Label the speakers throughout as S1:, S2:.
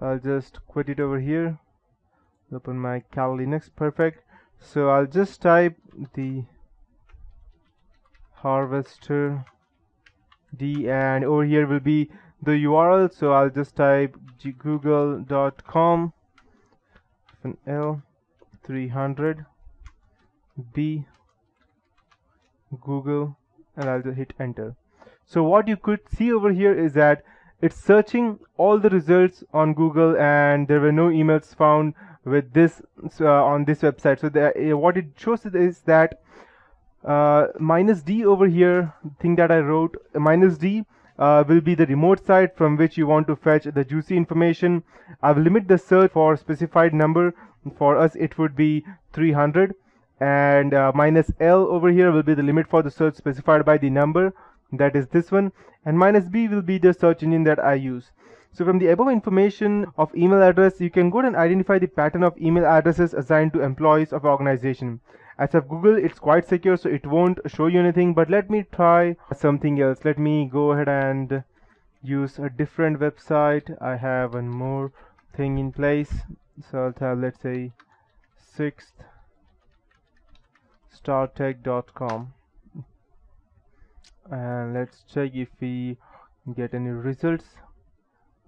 S1: I'll just quit it over here, open my Kali Linux. Perfect. So I'll just type the harvester D, and over here will be the URL. So I'll just type google.com L 300 B Google, and I'll just hit enter. So what you could see over here is that it's searching all the results on Google, and there were no emails found with this on this website. So what it shows is that -d over here, thing that I wrote, -d will be the remote site from which you want to fetch the juicy information. I will limit the search for specified number. For us it would be 300, and -l over here will be the limit for the search specified by the number, that is this one, and -b will be the search engine that I use. So from the above information of email address, you can go and identify the pattern of email addresses assigned to employees of organization. As of Google, it's quite secure, so it won't show you anything, but let me try something else. Let me go ahead and use a different website. I have one more thing in place, so I'll have, let's say, 6th startech.com, and let's check if we get any results.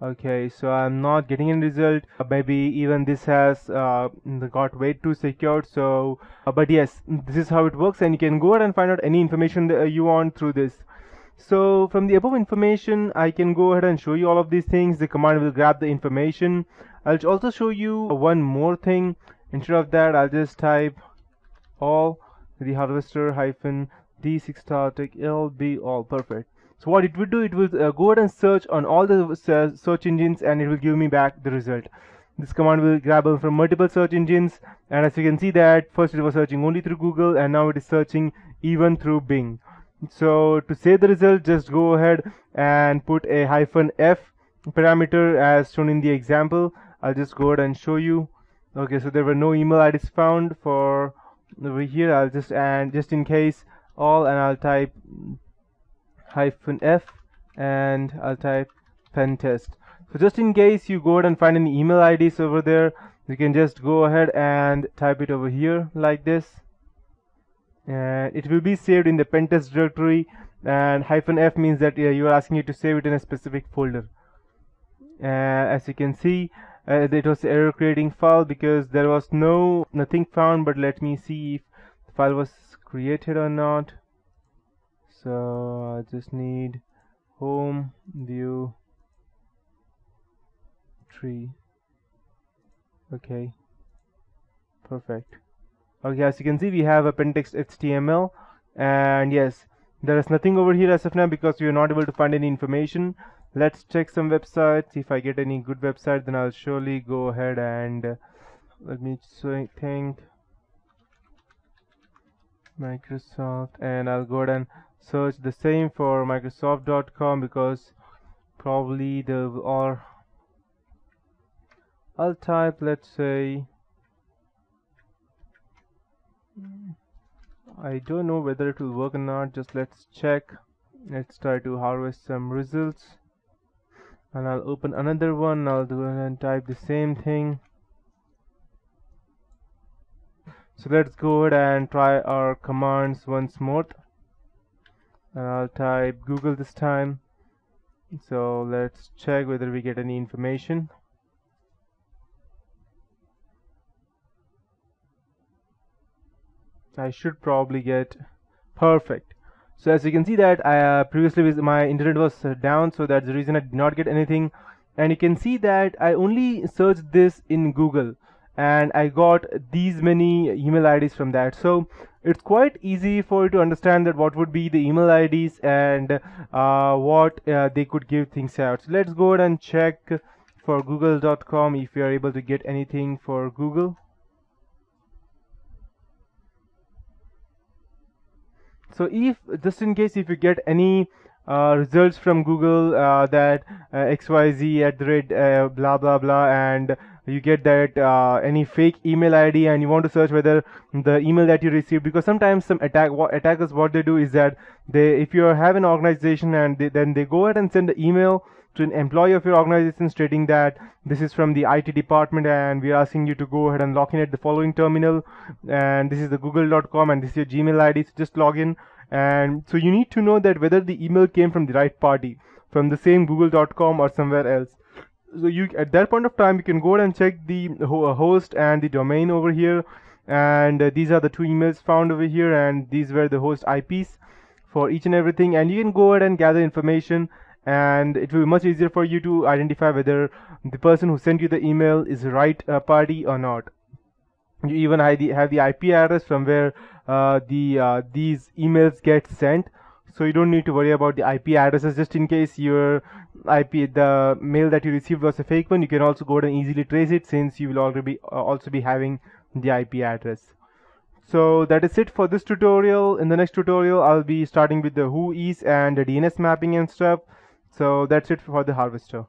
S1: Okay, so I'm not getting any result. Maybe even this has got way too secured. So but yes, this is how it works, and you can go ahead and find out any information that you want through this. So from the above information, I can go ahead and show you all of these things. The command will grab the information. I'll also show you one more thing. Instead of that, I'll just type all the harvester hyphen d6 startech lb all. Perfect. So what it will do, it will go ahead and search on all the search engines, and it will give me back the result. This command will grab from multiple search engines, and as you can see that first it was searching only through Google, and now it is searching even through Bing. So to save the result, just go ahead and put a -f parameter as shown in the example. I'll just go ahead and show you. Okay, so there were no email IDs found for over here. I'll just, and just in case, all, and I'll type -f, and I'll type pen test. So just in case you go ahead and find any email IDs over there, you can just go ahead and type it over here like this, and it will be saved in the pen test directory. And -f means that you are asking it to save it in a specific folder. As you can see, it was error creating file because there was nothing found. But let me see if the file was created or not. So I just need home view tree. Okay, perfect. Okay, as you can see, we have appendix HTML, and yes, there is nothing over here as of now because we are not able to find any information. Let's check some websites. If I get any good website, then I'll surely go ahead and let me think Microsoft, and I'll go ahead and search the same for Microsoft.com because probably or I'll type, let's say, I don't know whether it will work or not. Just let's check. Let's try to harvest some results, and I'll open another one. I'll go ahead and type the same thing. So let's go ahead and try our commands once more, and I'll type Google this time. So let's check whether we get any information. I should probably get perfect. So as you can see that previously my internet was down, so that's the reason I did not get anything. And you can see that I only searched this in Google, and I got these many email IDs from that. So it's quite easy for you to understand that what would be the email IDs and what they could give things out. So let's go ahead and check for google.com if we are able to get anything for Google. So if, just in case, if you get any results from Google that xyz at the rate blah blah blah, and you get that any fake email ID, and you want to search whether the email that you received, because sometimes some attackers, what they do is that if you have an organization and then they go ahead and send the email to an employee of your organization stating that this is from the IT department and we are asking you to go ahead and log in at the following terminal, and this is the google.com and this is your Gmail ID, so just log in. And so you need to know that whether the email came from the right party, from the same google.com or somewhere else. So you, at that point of time, you can go ahead and check the host and the domain over here, and these are the two emails found over here, and these were the host IPs for each and everything, and you can go ahead and gather information, and it will be much easier for you to identify whether the person who sent you the email is the right party or not. You even have the IP address from where these emails get sent, so you don't need to worry about the IP addresses. Just in case your the mail that you received was a fake one, you can also go ahead and easily trace it, since you will already also be having the IP address. So that is it for this tutorial. In the next tutorial, I'll be starting with the who is and the DNS mapping and stuff. So that's it for the harvester.